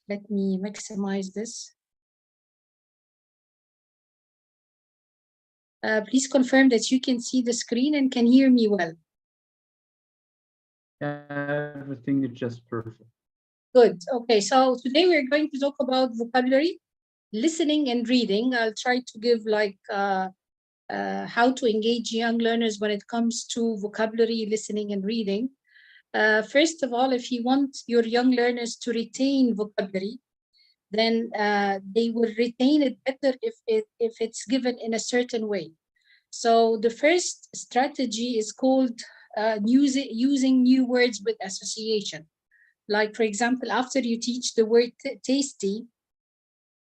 Let me maximize this. Please confirm that you can see the screen and can hear me well. Everything is just perfect. Good. Okay, so today we're going to talk about vocabulary, listening and reading. I'll try to give like how to engage young learners when it comes to vocabulary, listening and reading. First of all, if you want your young learners to retain vocabulary, then they will retain it better if it's given in a certain way. So the first strategy is called using new words with association. Like, for example, after you teach the word tasty,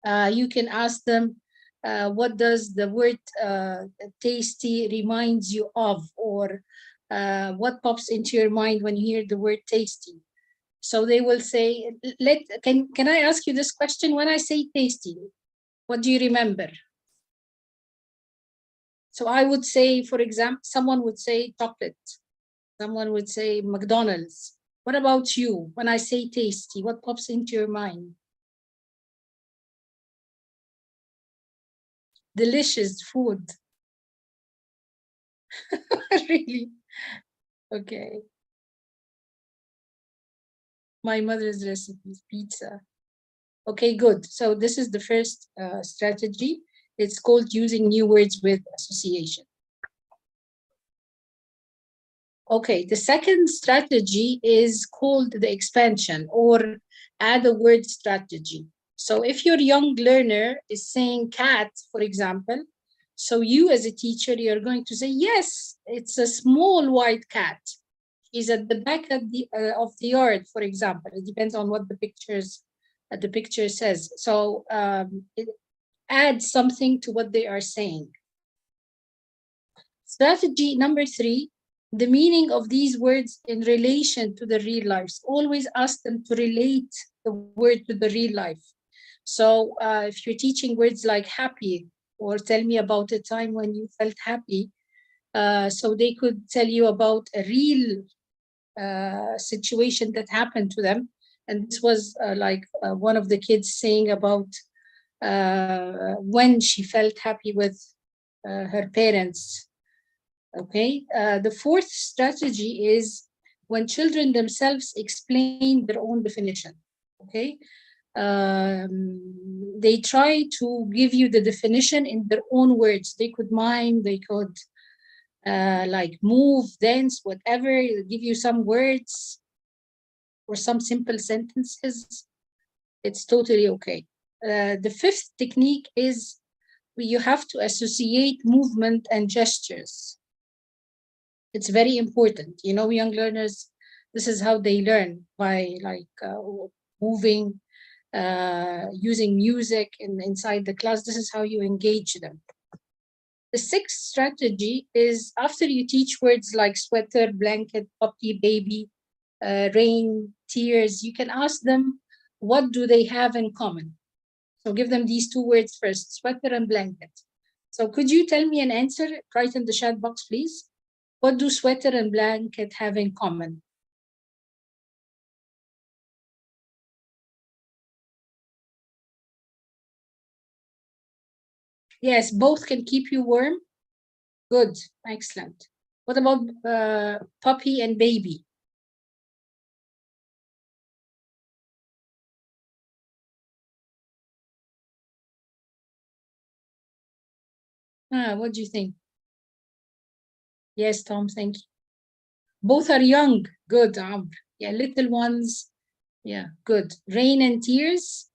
you can ask them, what does the word tasty reminds you of? Or what pops into your mind when you hear the word tasty? So they will say, can I ask you this question? When I say tasty, what do you remember? So I would say, for example, someone would say chocolate. Someone would say McDonald's. What about you? When I say tasty, what pops into your mind? Delicious food. Really? Okay. My mother's recipes, pizza. Okay, good. So this is the first strategy. It's called using new words with association. Okay, the second strategy is called the expansion or add a word strategy. So if your young learner is saying cat, for example, so you as a teacher, you're going to say, yes, it's a small white cat. He's at the back of the yard, for example. It depends on what the picture says. So it adds something to what they are saying. Strategy number 3, the meaning of these words in relation to the real lives. Always ask them to relate the word to the real life. So if you're teaching words like happy, or tell me about a time when you felt happy, so they could tell you about a real situation that happened to them. And this was like one of the kids saying about when she felt happy with her parents. Okay, the fourth strategy is when children themselves explain their own definition. Okay, they try to give you the definition in their own words. They could mime, they could like move, dance, whatever, give you some words or some simple sentences. It's totally okay. The fifth technique is you have to associate movement and gestures. It's very important. You know, young learners, this is how they learn, by like moving, using music inside the class. This is how you engage them. The sixth strategy is after you teach words like sweater, blanket, puppy, baby, rain, tears, you can ask them, what do they have in common? So give them these two words first, sweater and blanket. So could you tell me an answer? Write in the chat box, please. What do sweater and blanket have in common? Yes, both can keep you warm. Good, excellent. What about puppy and baby? What do you think? Yes, Tom, thank you. Both are young. Good, Amr. Yeah, little ones. Yeah, good. Rain and tears.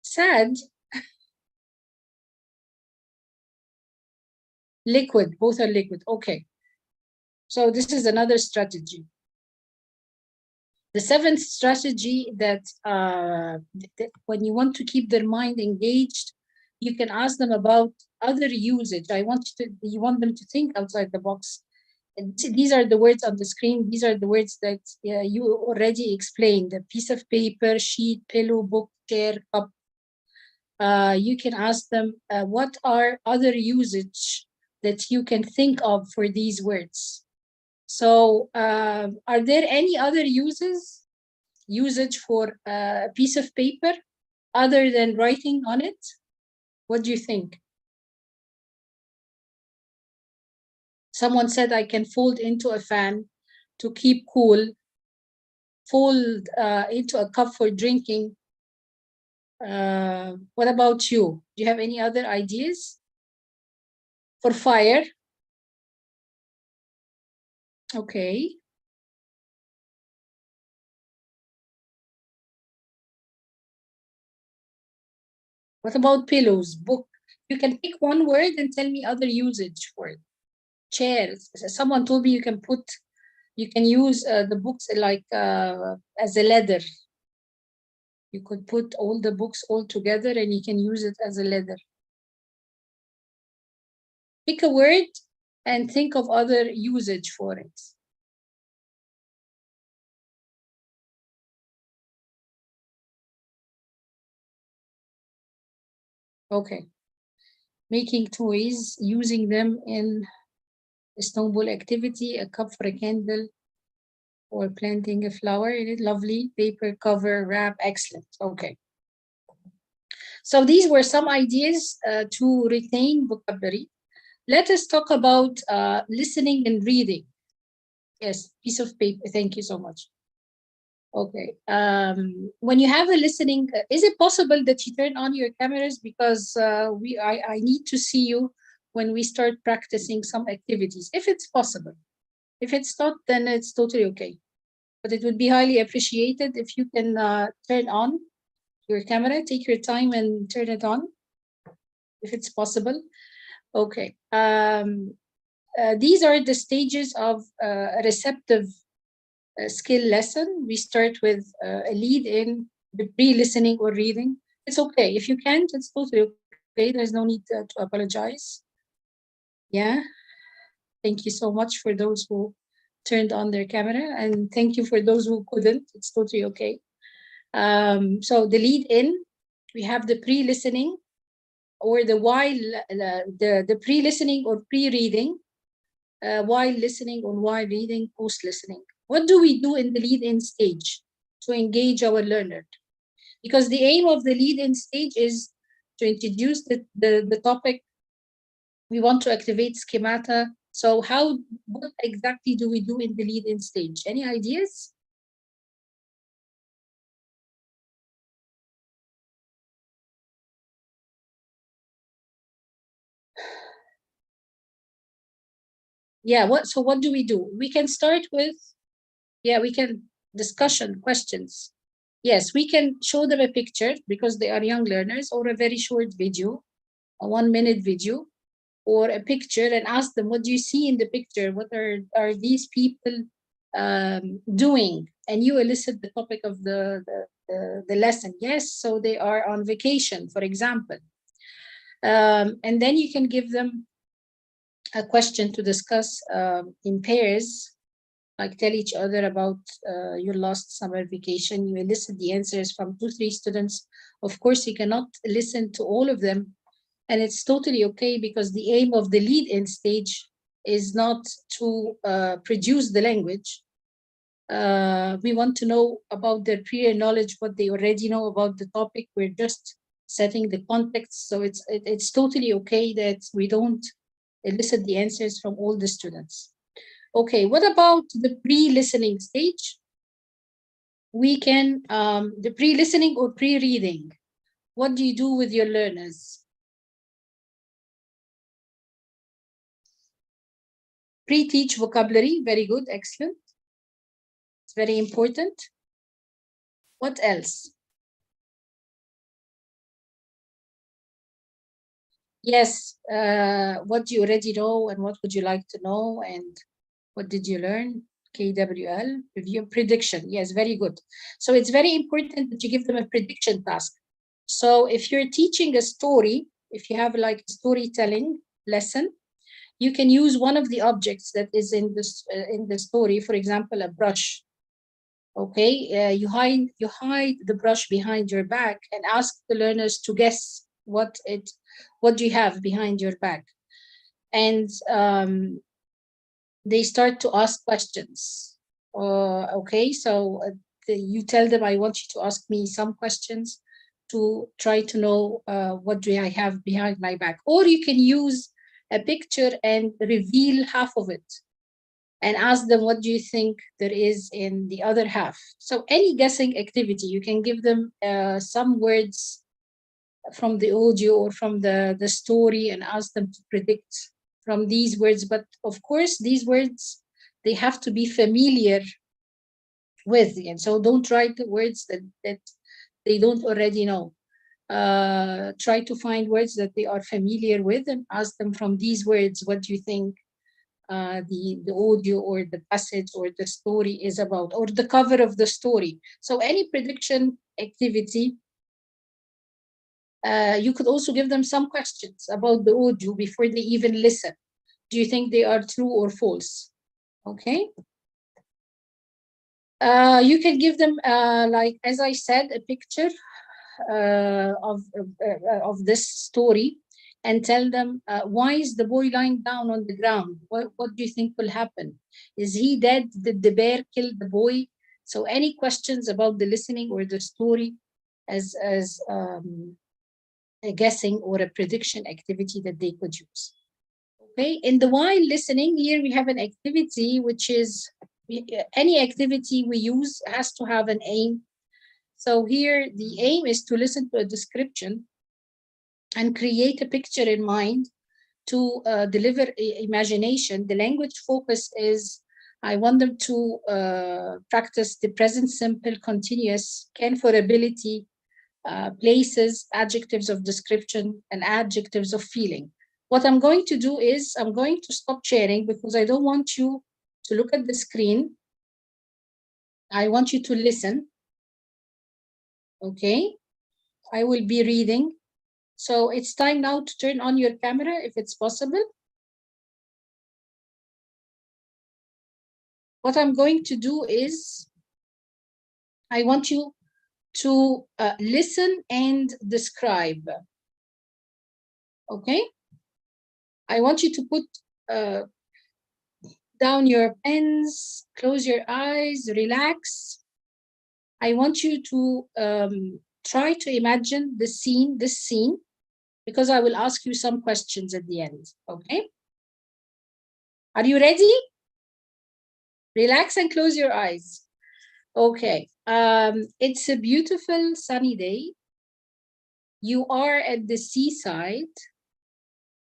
Sad. Liquid. Both are liquid. Okay. So this is another strategy. The seventh strategy that when you want to keep their mind engaged, you can ask them about other usage. You want them to think outside the box. And these are the words on the screen. These are the words that you already explained: a piece of paper, sheet, pillow, book, chair, cup. You can ask them, what are other usage that you can think of for these words. So are there any other usage for a piece of paper other than writing on it? What do you think? Someone said I can fold into a fan to keep cool, fold into a cup for drinking. What about you? Do you have any other ideas? For fire? Okay. What about pillows? Book. You can pick one word and tell me other usage for it. Chairs. Someone told me you can use the books like as a ladder. You could put all the books all together and you can use it as a ladder. Pick a word and think of other usage for it. Okay. Making toys, using them in a snowball activity, a cup for a candle, or planting a flower in it. Lovely. Paper cover, wrap, excellent. Okay. So these were some ideas to retain vocabulary. Let us talk about listening and reading. Yes, piece of paper. Thank you so much. Okay. When you have a listening, is it possible that you turn on your cameras because I need to see you when we start practicing some activities, if it's possible. If it's not, then it's totally okay. But it would be highly appreciated if you can turn on your camera, take your time and turn it on, if it's possible. Okay. These are the stages of a receptive skill lesson. We start with a lead in, the pre-listening or reading. It's okay. If you can't, it's totally okay. There's no need to apologize. Yeah. Thank you so much for those who turned on their camera, and thank you for those who couldn't. It's totally okay. So the lead in, we have the pre-listening or the while, the pre-listening or pre-reading, while listening or while reading, post-listening. What do we do in the lead-in stage to engage our learner? Because the aim of the lead-in stage is to introduce the topic. We want to activate schemata. So what exactly do we do in the lead-in stage? Any ideas? Yeah, so what do we do? We can start with, we can discussion, questions. Yes, we can show them a picture because they are young learners, or a very short video, a 1-minute video, or a picture, and ask them, what do you see in the picture? What are these people doing? And you elicit the topic of the lesson. Yes, so they are on vacation, for example. And then you can give them a question to discuss in pairs, like tell each other about your last summer vacation. You elicit the answers from 2-3 students. Of course, you cannot listen to all of them, and it's totally okay, because the aim of the lead-in stage is not to produce the language. We want to know about their prior knowledge, what they already know about the topic. We're just setting the context, so it's totally okay that we don't elicit the answers from all the students. Okay, what about the pre-listening stage? We can, the pre-listening or pre-reading. What do you do with your learners? Pre-teach vocabulary, very good, excellent. It's very important. What else? Yes, what do you already know and what would you like to know, and what did you learn? KWL, review, prediction. Yes, very good. So it's very important that you give them a prediction task. So if you're teaching a story, if you have like a storytelling lesson, you can use one of the objects that is in the story, for example, a brush. Okay, you hide the brush behind your back and ask the learners to guess what do you have behind your back. and they start to ask questions. Okay, so you tell them, I want you to ask me some questions to try to know what do I have behind my back. Or you can use a picture and reveal half of it and ask them, what do you think there is in the other half? So any guessing activity, you can give them some words from the audio or from the story and ask them to predict from these words. But of course, these words, they have to be familiar with. And so don't write the words that they don't already know. Try to find words that they are familiar with and ask them from these words, what do you think the audio or the passage or the story is about, or the cover of the story. So any prediction activity, you could also give them some questions about the audio before they even listen. Do you think they are true or false? Okay. You can give them, like, as I said, a picture of this story and tell them, why is the boy lying down on the ground? What do you think will happen? Is he dead? Did the bear kill the boy? So any questions about the listening or the story as a guessing or a prediction activity that they could use. Okay, in the while listening, here we have an activity which is, any activity we use has to have an aim. So here the aim is to listen to a description and create a picture in mind to deliver imagination. The language focus is, I want them to practice the present simple continuous, can for ability, places, adjectives of description, and adjectives of feeling. What I'm going to do is I'm going to stop sharing because I don't want you to look at the screen. I want you to listen. Okay, I will be reading. So it's time now to turn on your camera if it's possible. What I'm going to do is I want you to listen and describe. Okay, I want you to put down your pens, close your eyes, relax. I want you to try to imagine this scene, because I will ask you some questions at the end, okay? Are you ready? Relax and close your eyes. Okay, it's a beautiful sunny day. You are at the seaside.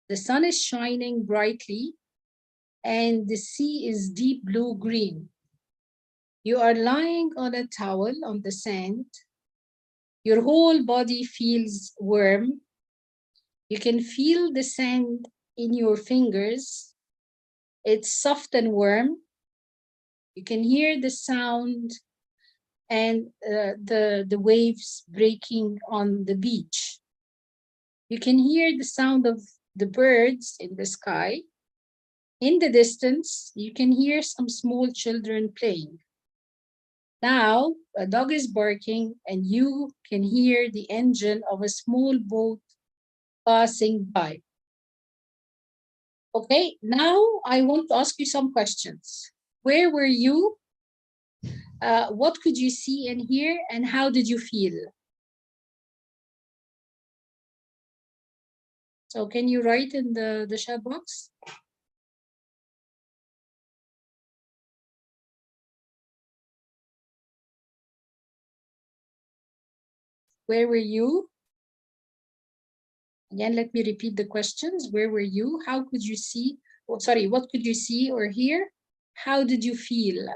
The sun is shining brightly and the sea is deep blue-green. You are lying on a towel on the sand. Your whole body feels warm. You can feel the sand in your fingers. It's soft and warm. You can hear the sound and the waves breaking on the beach. You can hear the sound of the birds in the sky. In the distance, you can hear some small children playing. Now, a dog is barking and you can hear the engine of a small boat passing by. Okay, now I want to ask you some questions. Where were you? What could you see and hear, and how did you feel? So can you write in the chat box? Where were you? Again, let me repeat the questions. Where were you? How could you see? Oh, sorry, what could you see or hear? How did you feel?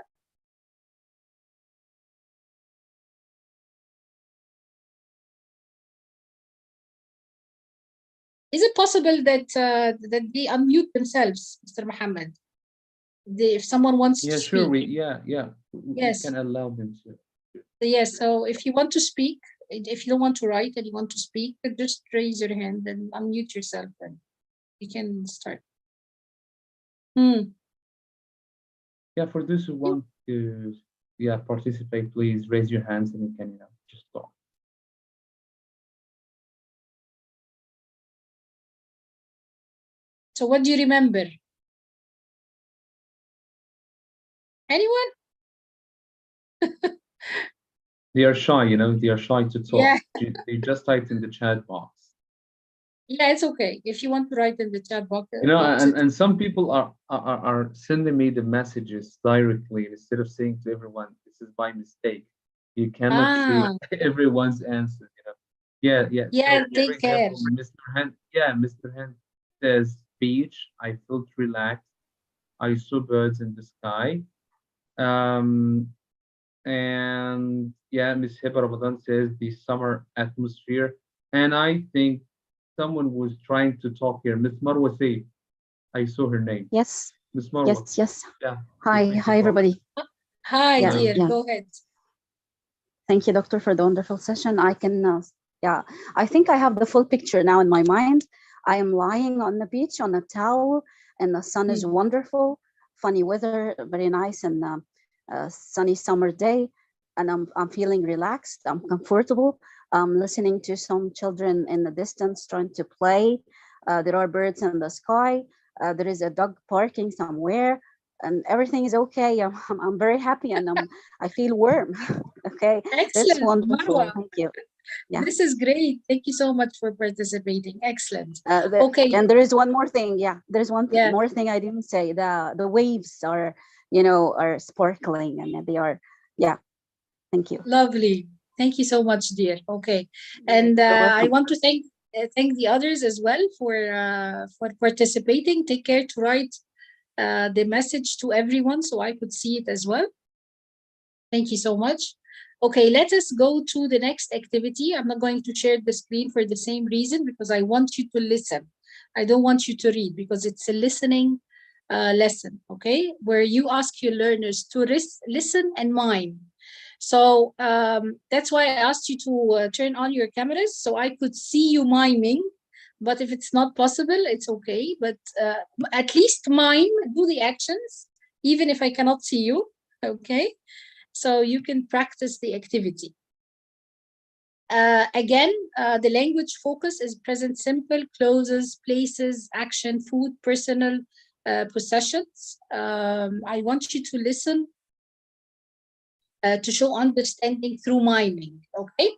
Is it possible that that they unmute themselves, Mr. Mohammed? If someone wants to speak. Sure. We Yes. can allow them to. Yes. So if you want to speak, if you don't want to write and you want to speak, just raise your hand and unmute yourself, and you can start. Yeah, for those who want to participate, please raise your hands and you can just talk. So what do you remember? Anyone? They are shy, you know, they are shy to Yeah. talk. They just typed in the chat box. Yeah, it's okay. If you want to write in the chat box, You know, box it. and some people are sending me the messages directly instead of saying to everyone, this is by mistake. You cannot see Ah, everyone's answer, you know. Yeah, yeah. yeah, So for take care. example, Mr. Hand says beach, I felt relaxed. I saw birds in the sky. Um, and yeah, Miss Hiba Ramadan says the summer atmosphere. And I think someone was trying to talk here. Miss Marwa say, I saw her name. Yes, Miss Marwa. yes, yes. Yeah, you're Hi, free to hi, talk. everybody. Hi, Yeah, Hello. dear. yeah. Go ahead. Thank you, doctor, for the wonderful session. I can, yeah, I think I have the full picture now in my mind. I am lying on the beach on a towel, and the sun is Mm. wonderful. Funny weather, very nice, and sunny summer day. And I'm feeling relaxed. I'm comfortable. I'm listening to some children in the distance trying to play. There are birds in the sky. There is a dog barking somewhere, and everything is okay. I'm very happy, and I feel warm. Okay, that's Excellent, wonderful. Marwa. Thank you. Yeah. This is great. Thank you so much for participating. Excellent. The, Okay. and there is one more thing. Yeah, there's one Yeah, more thing I didn't say. The waves are, are sparkling, and they are. Yeah. Thank you. lovely. Thank you so much, dear. Okay. You're, And you're I welcome. want to thank the others as well for participating. Take care to write the message to everyone so I could see it as well. Thank you so much. Okay, let us go to the next activity. I'm not going to share the screen for the same reason because I want you to listen. I don't want you to read because it's a listening lesson, okay? Where you ask your learners to listen and mime. So that's why I asked you to turn on your cameras so I could see you miming. But if it's not possible, it's okay. But at least mime, do the actions, even if I cannot see you, okay? So you can practice the activity. Again, the language focus is present simple, clauses, places, action, food, personal possessions. I want you to listen to show understanding through miming, okay?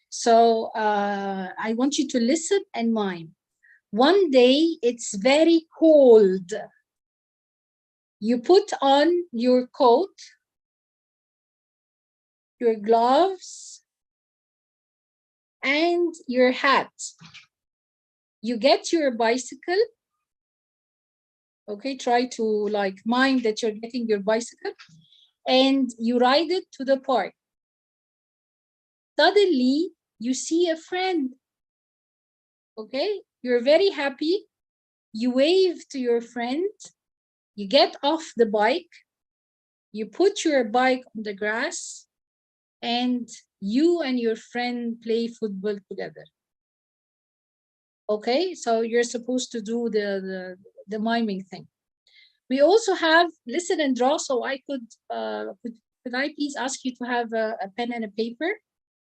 So I want you to listen and mime. One day, it's very cold. You put on your coat, your gloves, and your hat. You get your bicycle. Okay, try to like mime that you're getting your bicycle and you ride it to the park. Suddenly, you see a friend. Okay, you're very happy. You wave to your friend. You get off the bike. You put your bike on the grass and you and your friend play football together. Okay, so you're supposed to do the miming thing. We also have listen and draw. So I could I please ask you to have a pen and a paper?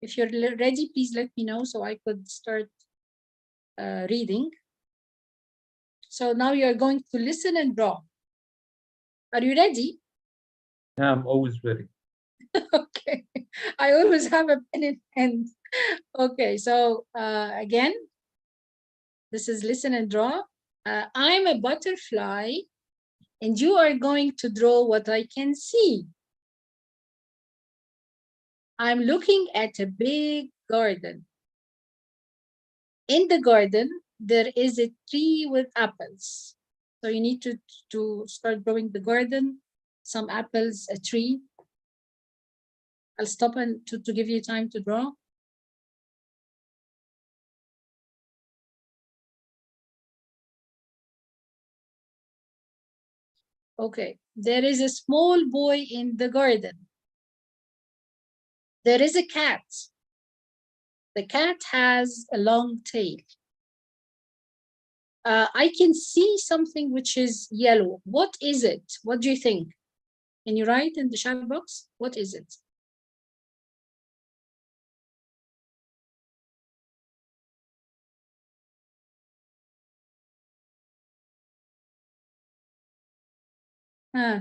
If you're ready, please let me know so I could start reading. So now you're going to listen and draw. Are you ready? Yeah, I'm always ready. Okay. I always have a pen in hand. Okay, so again, this is listen and draw. I'm a butterfly and you are going to draw what I can see. I'm looking at a big garden. In the garden, there is a tree with apples. So you need to start growing the garden, some apples, a tree. I'll stop and to give you time to draw. Okay, there is a small boy in the garden. There is a cat. The cat has a long tail. I can see something which is yellow. What is it? What do you think? Can you write in the chat box? What is it? Huh.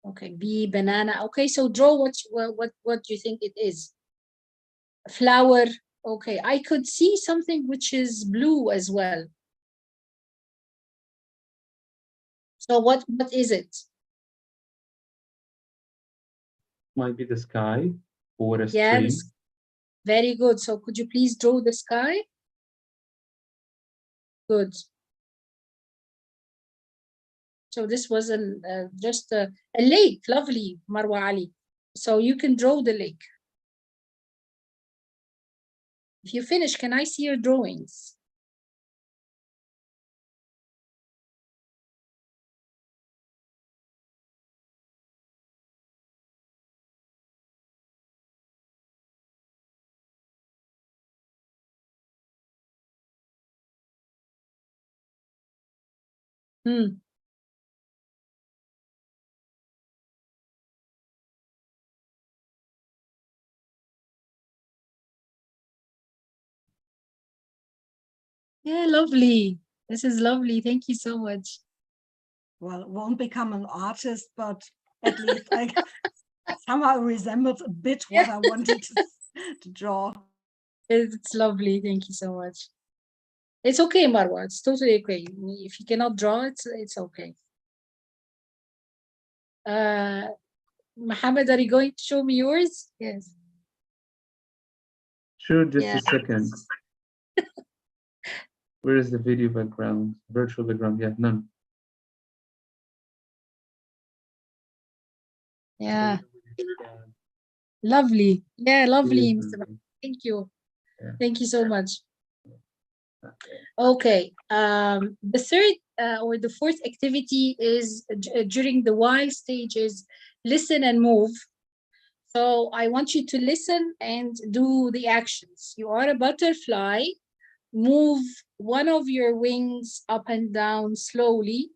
Okay, bee, banana. Okay, so draw what do you think it is? A flower. Okay, I could see something which is blue as well. So what is it? Might be the sky or a stream. Yes, very good. So could you please draw the sky? Good. So this was just a lake. Lovely, Marwa Ali. So you can draw the lake. If you finish, can I see your drawings? Hmm. Yeah, lovely. This is lovely. Thank you so much. Well, won't become an artist, but at least I somehow resembles a bit what I wanted to draw. It's lovely. Thank you so much. It's okay, Marwa. It's totally okay. If you cannot draw, it's okay. Mohammed, are you going to show me yours? Yes. Sure, just Yeah. a second. Where is the video background? Virtual background? Yeah, none. Yeah. Lovely. Yeah, lovely, Yes, Mr. Thank you. Yeah. Thank you so much. Okay. The third or the fourth activity is during the while stage is listen and move. So I want you to listen and do the actions. You are a butterfly. Move one of your wings up and down slowly.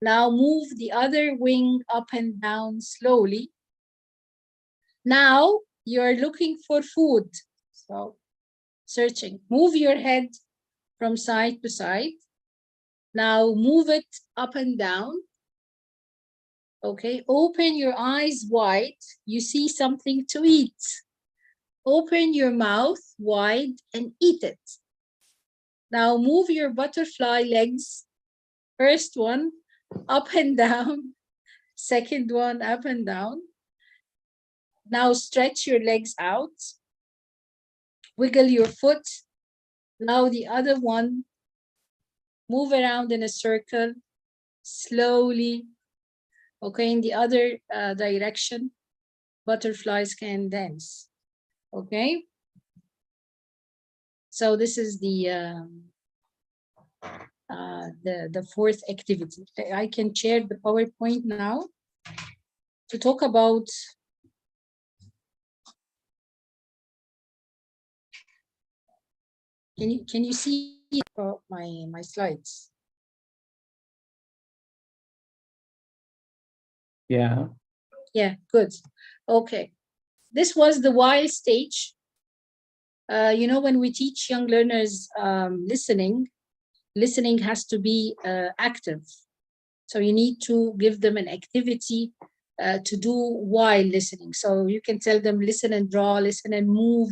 Now move the other wing up and down slowly. Now you're looking for food. So searching. Move your head from side to side. Now move it up and down. Okay, open your eyes wide. You see something to eat. Open your mouth wide and eat it. Now move your butterfly legs. First one, up and down. Second one, up and down. Now stretch your legs out. Wiggle your foot. Now the other one. Move around in a circle. Slowly. Okay, in the other direction. Butterflies can dance. Okay. So this is the fourth activity. I can share the PowerPoint now to talk about can you see my slides? Yeah. Yeah, good. Okay. This was the while stage. You know, when we teach young learners listening has to be active. So you need to give them an activity to do while listening. So you can tell them listen and draw, listen and move.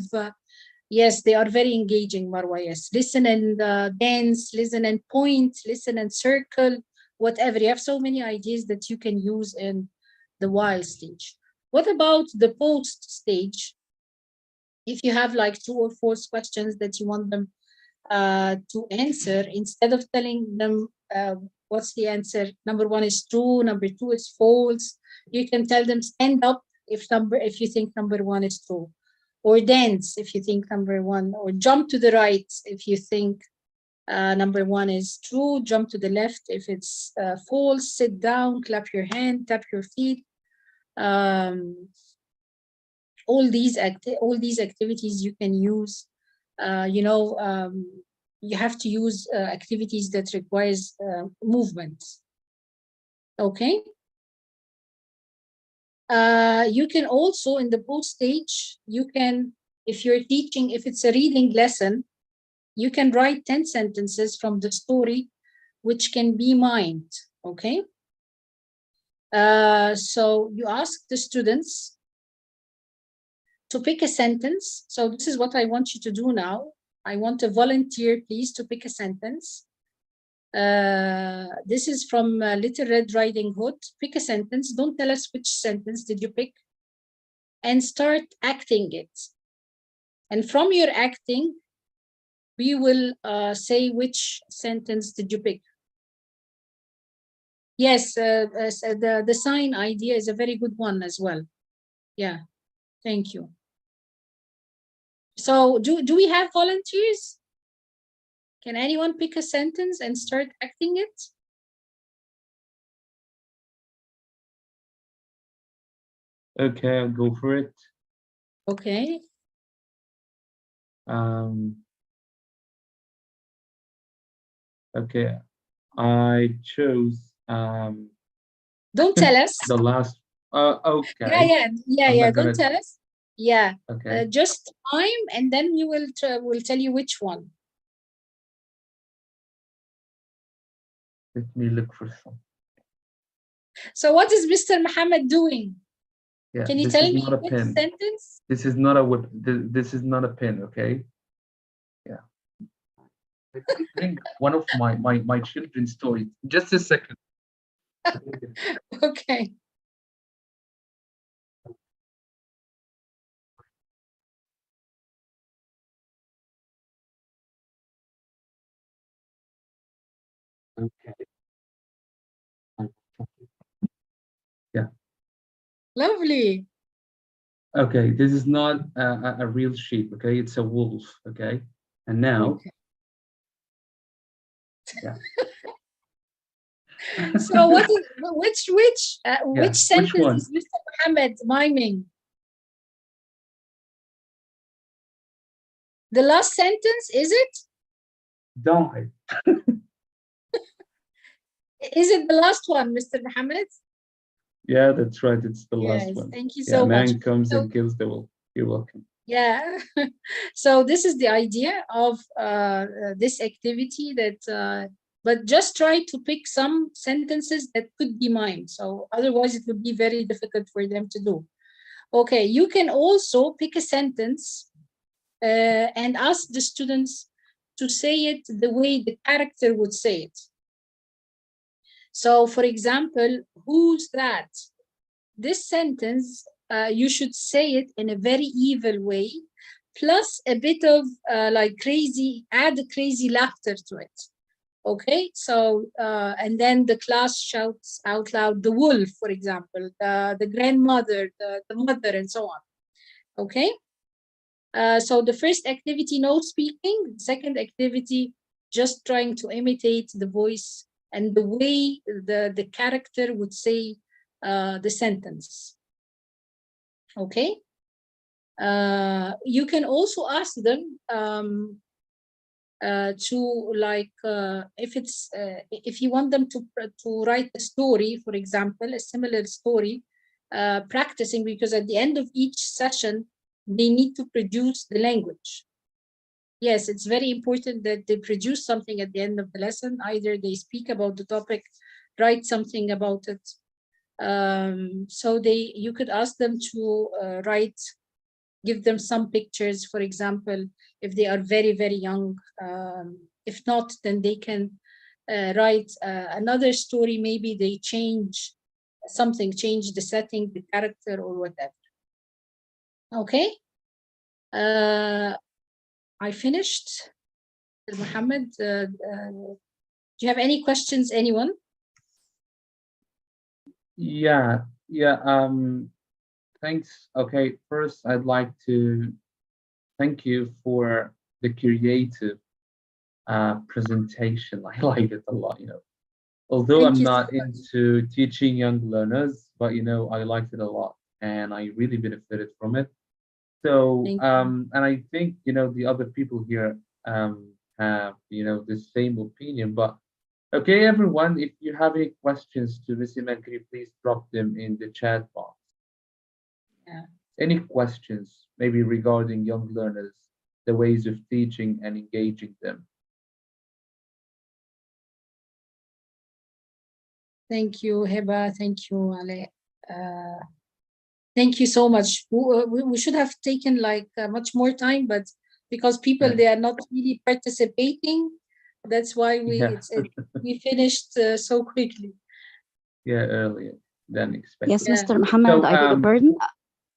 Yes, they are very engaging, Marwa. Yes, listen and dance, listen and point, listen and circle, whatever. You have so many ideas that you can use in the while stage. What about the post stage? If you have like 2 or 4 questions that you want them to answer, instead of telling them what's the answer, number 1 is true, number 2 is false, you can tell them stand up if you think number 1 is true, or dance if you think number 1, or jump to the right if you think number 1 is true, jump to the left if it's false, sit down, clap your hand, tap your feet. All these activities you can use. You have to use activities that requires movement. Okay. You can also, in the post stage, you can, if you're teaching, if it's a reading lesson, you can write 10 sentences from the story, which can be mimed, okay? So you ask the students to pick a sentence. So this is what I want you to do now. I want a volunteer, please, to pick a sentence. This is from Little Red Riding Hood. Pick a sentence. Don't tell us which sentence did you pick. And start acting it. And from your acting, we will say which sentence did you pick. Yes, the sign idea is a very good one as well. Yeah, thank you. So do we have volunteers? Can anyone pick a sentence and start acting it? Okay, I'll go for it. Okay. Okay, I chose Don't tell us. the last. Yeah. Okay. I'm not Don't gonna. tell us. Yeah. Okay. Just time, and then we will tell you which one. Let me look for some. So what is Mr. Muhammad doing? Yeah, Can you this tell is me not a which pen. sentence? This is not a whip. This is not a pen. Okay. Yeah. Let me bring one of my children's toys. Just a second. Okay. Okay. Yeah. Lovely. Okay. This is not a real sheep. Okay. It's a wolf. Okay. And now. Okay. Yeah. So what is which sentence one? is Mr. Muhammad miming? The last sentence, is it? Die. Is it the last one, Mr. Muhammad? Yeah, that's right. It's the last Yes, one. thank you Yeah, so much. man comes So, and kills the wolf. You're welcome. yeah. So this is the idea of this activity that, but just try to pick some sentences that could be mimed. So otherwise it would be very difficult for them to do. Okay, you can also pick a sentence and ask the students to say it the way the character would say it. So for example, who's that? This sentence, you should say it in a very evil way, plus a bit of like crazy, add a crazy laughter to it. Okay, so, and then the class shouts out loud, the wolf, for example, the grandmother, the mother, and so on. Okay, so the first activity, no speaking. The second activity, just trying to imitate the voice and the way the character would say the sentence. Okay. You can also ask them to like if you want them to write a story, for example, a similar story, practicing, because at the end of each session they need to produce the language. Yes, it's very important that they produce something at the end of the lesson. Either they speak about the topic, write something about it. So you could ask them to write, give them some pictures, for example, if they are very, very young. If not, then they can write another story. Maybe they change something, change the setting, the character, or whatever. Okay. I finished. Mohammed, do you have any questions, anyone? Yeah. Thanks. Okay, first I'd like to thank you for the creative presentation. I like it a lot, Although Thank I'm you so not much. into teaching young learners, but I liked it a lot and I really benefited from it. So Thank you. and I think the other people here have the same opinion. But okay, everyone, if you have any questions to Miss Iman, can you please drop them in the chat box? Any questions, maybe regarding young learners, the ways of teaching and engaging them? Thank you, Heba. Thank you, Ale. Thank you so much. We should have taken like much more time, but because people, Yeah. they are not really participating, that's why Yeah. we finished so quickly. Yeah, earlier than expected. Yes, Yeah. Mr. Muhammad, So, I beg your pardon.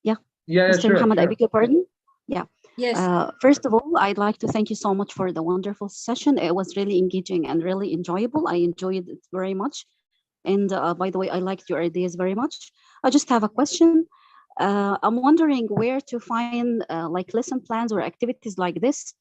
yeah, Mr. sure, Muhammad, I sure. beg your pardon. Yeah. Yes. First of all, I'd like to thank you so much for the wonderful session. It was really engaging and really enjoyable. I enjoyed it very much. And by the way, I liked your ideas very much. I just have a question. I'm wondering where to find like lesson plans or activities like this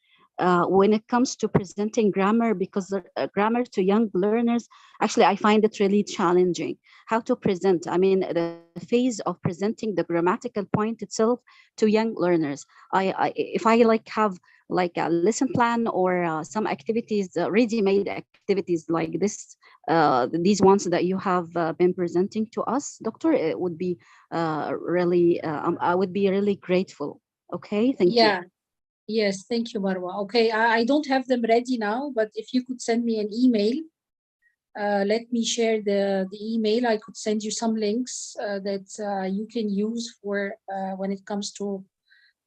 when it comes to presenting grammar, because grammar to young learners, actually, I find it really challenging. How to present, I mean, the phase of presenting the grammatical point itself to young learners. If I like have like a lesson plan or some activities, ready-made activities like this, these ones that you have been presenting to us, Doctor, it would be really, I would be really grateful. Okay, thank you. Yeah. Yes. Thank you, Marwa. Okay. I don't have them ready now, but if you could send me an email, let me share the email. I could send you some links that you can use for when it comes to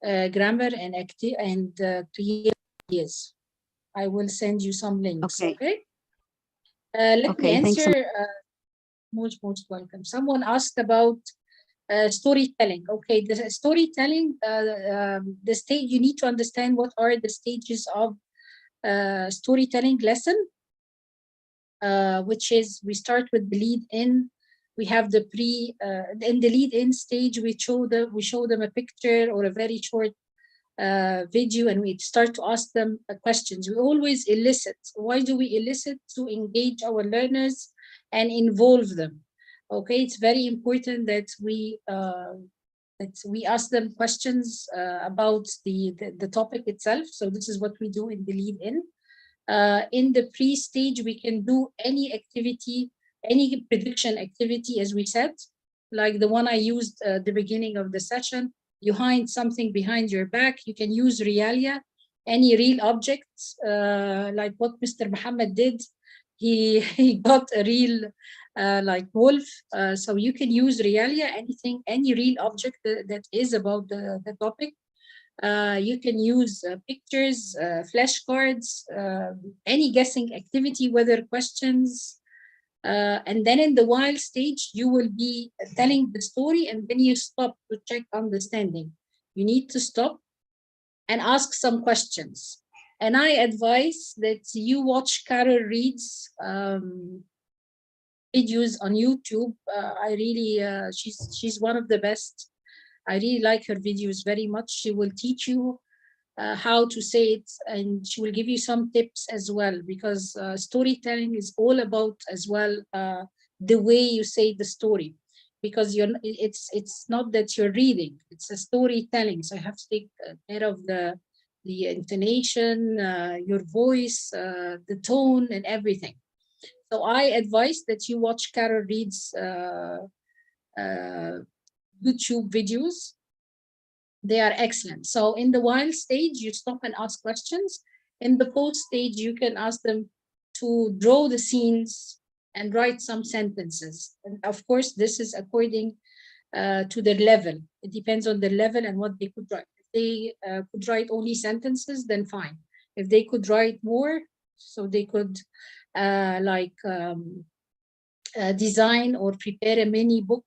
grammar and creative ideas. I will send you some links. Okay. Okay. Let me Okay, thanks. answer. Most welcome. Someone asked about storytelling. Okay, the storytelling, the stage, you need to understand what are the stages of storytelling lesson, which is we start with the lead in. We have the in the lead in stage, we show them a picture or a very short video, and we start to ask them questions. We always elicit. Why do we elicit? To engage our learners and involve them. Okay, it's very important that we ask them questions about the topic itself. So this is what we do in the lead in the pre-stage. We can do any activity, any prediction activity, as we said, like the one I used at the beginning of the session. You hide something behind your back. You can use realia, any real objects, like what Mr. Muhammad did. He got a real like wolf. So you can use realia, anything, any real object that is about the topic. You can use pictures, flashcards, any guessing activity, weather questions. And then in the while stage, you will be telling the story, and then you stop to check understanding. You need to stop and ask some questions. And I advise that you watch Carol Reed's videos on YouTube. I really, she's one of the best. I really like her videos very much. She will teach you how to say it, and she will give you some tips as well, because storytelling is all about as well the way you say the story, because it's not that you're reading, it's a storytelling. So you have to take care of the intonation, your voice, the tone, and everything. So I advise that you watch Carol Reed's YouTube videos. They are excellent. So in the while stage, you stop and ask questions. In the post stage, you can ask them to draw the scenes and write some sentences. And of course, this is according to their level. It depends on the level and what they could write. If they could write only sentences, then fine. If they could write more, so they could design or prepare a mini book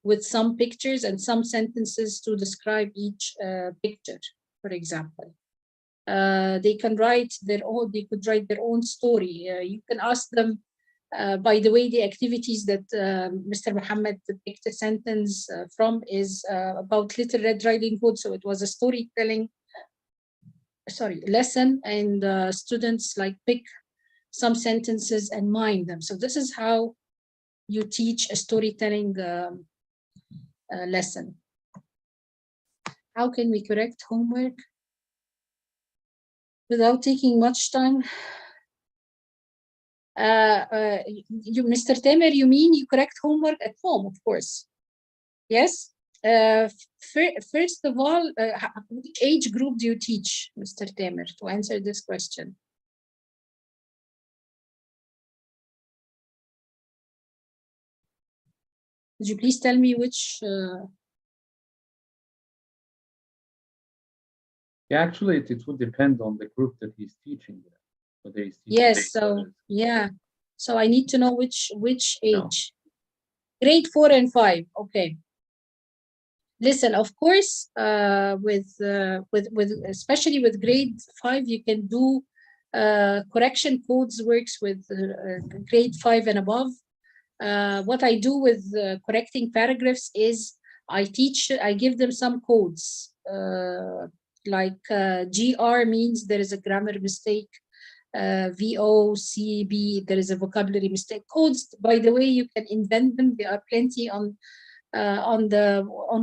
with some pictures and some sentences to describe each picture, for example. They can write their own, they could write their own story. You can ask them, by the way, the activities that Mr. Muhammad picked a sentence from is about Little Red Riding Hood. So it was a storytelling, lesson, and students like pick some sentences and mind them. So this is how you teach a storytelling lesson. How can we correct homework without taking much time? Mr. Tamer, you mean you correct homework at home, of course? Yes? First of all, which age group do you teach, Mr. Tamer, to answer this question? Could you please tell me which? Yeah, actually, it would depend on the group that he's teaching. Whether he's teaching Yes, so yeah. So I need to know which age. Grade 4 and 5. Okay. Listen, of course, with especially with grade 5, you can do correction codes works with grade 5 and above. What I do with correcting paragraphs is I give them some codes. Like GR means there is a grammar mistake. VOCB, there is a vocabulary mistake. Codes, by the way, you can invent them. There are plenty on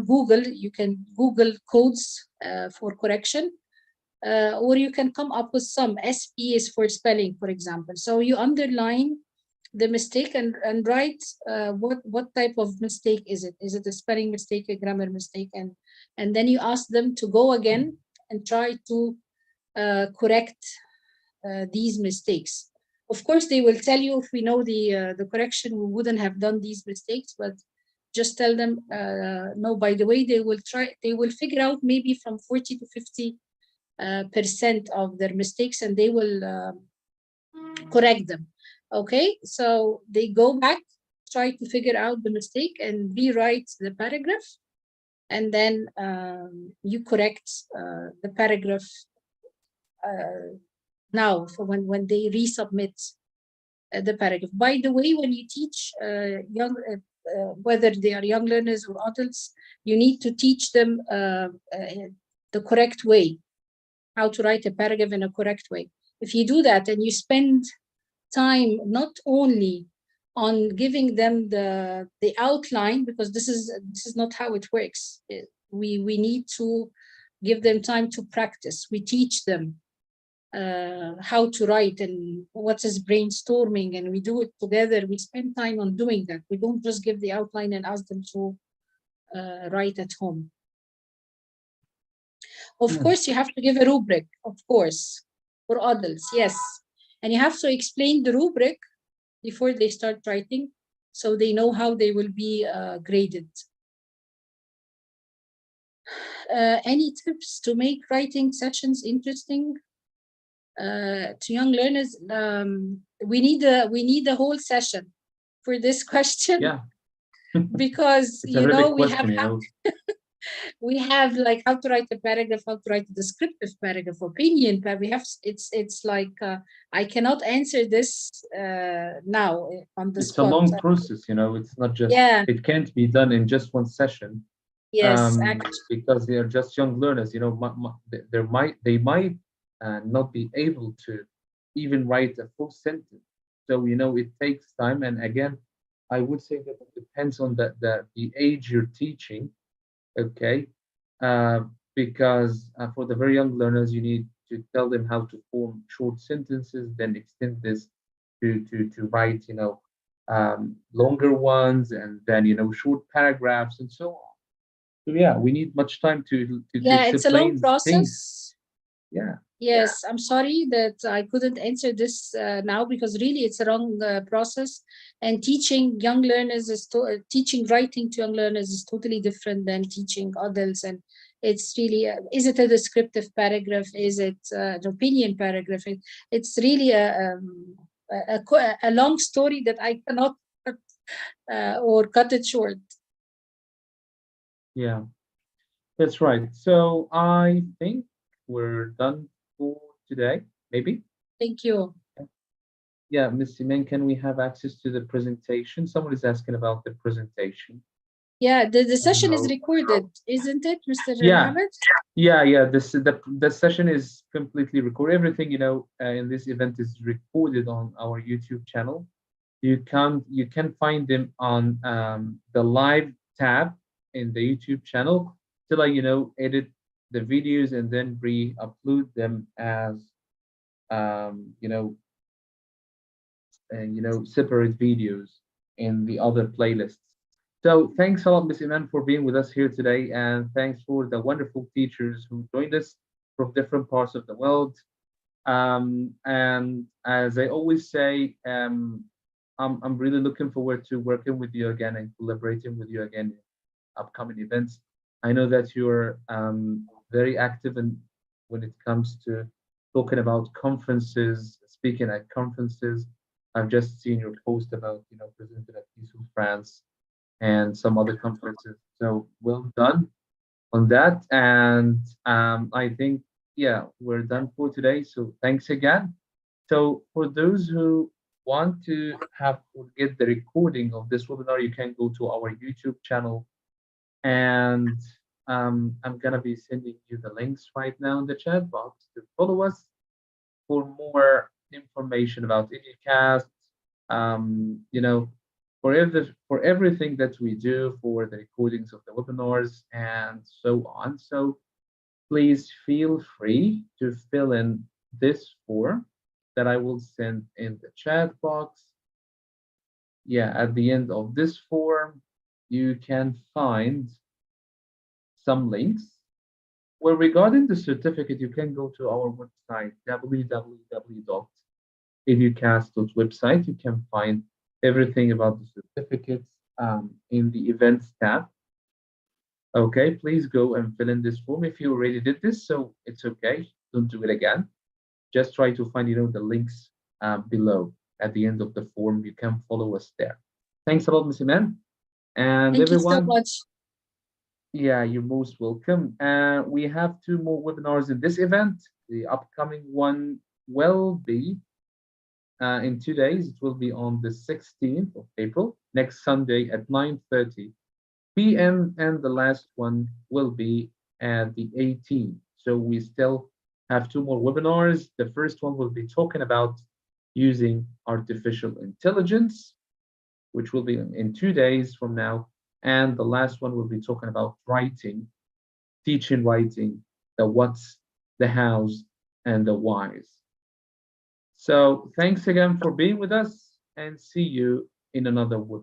Google. You can Google codes for correction, or you can come up with some. SP is for spelling, for example. So you underline the mistake and write what type of mistake is it? Is it a spelling mistake, a grammar mistake? And then you ask them to go again and try to correct these mistakes. Of course, they will tell you if we know the correction, we wouldn't have done these mistakes, but just tell them, no, by the way, they will figure out maybe from 40 to 50% of their mistakes, and they will correct them. Okay, so they go back, try to figure out the mistake and rewrite the paragraph, and then you correct the paragraph now for when they resubmit the paragraph. By the way, when you teach whether they are young learners or adults, you need to teach them the correct way, how to write a paragraph in a correct way. If you do that and you spend time not only on giving them the outline, because this is not how it works. We need to give them time to practice. We teach them how to write and what is brainstorming, and we do it together. We spend time on doing that. We don't just give the outline and ask them to write at home. Of course, you have to give a rubric, of course, for adults, yes. And you have to explain the rubric before they start writing, so they know how they will be graded. Any tips to make writing sessions interesting to young learners? We need a whole session for this question. Yeah. Because we have like how to write a paragraph, how to write a descriptive paragraph, opinion, but we have it's like I cannot answer this now on the spot. It's a long process, it's not just, it can't be done in just one session. Yes, because they are just young learners, they might not be able to even write a full sentence. So it takes time, and again, I would say that it depends on the age you're teaching. Okay, because for the very young learners, you need to tell them how to form short sentences, then extend this to write longer ones, and then short paragraphs and so on. So yeah, we need much time to it's a long process. Things. Yeah. Yes, I'm sorry that I couldn't answer this now, because really it's a long process, and teaching young learners teaching writing to young learners is totally different than teaching adults. And it's really is it a descriptive paragraph? Is it an opinion paragraph? It's really a long story that I cannot or cut it short. Yeah, that's right. So I think we're done for today, maybe. Thank you. Yeah, Ms. Simen, can we have access to the presentation? Someone is asking about the presentation. Yeah, the session is recorded, isn't it, Mr. Mohammed? Yeah. The session is completely recorded. Everything in this event is recorded on our YouTube channel. You can find them on the live tab in the YouTube channel till I edit the videos and then re-upload them as separate videos in the other playlists. So thanks a lot, Miss Iman, for being with us here today, and thanks for the wonderful teachers who joined us from different parts of the world. And as I always say, I'm really looking forward to working with you again and collaborating with you again in upcoming events. I know that you're very active in when it comes to talking about conferences, speaking at conferences. I've just seen your post about, presenting at Peaceful France and some other conferences. So well done on that. And I think, yeah, we're done for today. So thanks again. So for those who want to have or get the recording of this webinar, you can go to our YouTube channel, and I'm gonna be sending you the links right now in the chat box to follow us for more information about Educast. For everything that we do, for the recordings of the webinars and so on. So please feel free to fill in this form that I will send in the chat box. Yeah, at the end of this form, you can find some links. Well, regarding the certificate, you can go to our website, www.educast.website. You can find everything about the certificates in the events tab. Okay, please go and fill in this form if you already did this, so it's okay. Don't do it again. Just try to find, the links below at the end of the form. You can follow us there. Thanks a lot, Ms. Iman. And Thank you so everyone, much. yeah, you're most welcome. We have 2 more webinars in this event. The upcoming one will be in 2 days. It will be on the 16th of April, next Sunday at 9:30 p.m. and the last one will be at the 18th. So we still have 2 more webinars. The first one will be talking about using artificial intelligence, which will be in 2 days from now. And the last one will be talking about writing, teaching writing, the what's, the hows, and the whys. So thanks again for being with us, and see you in another webinar.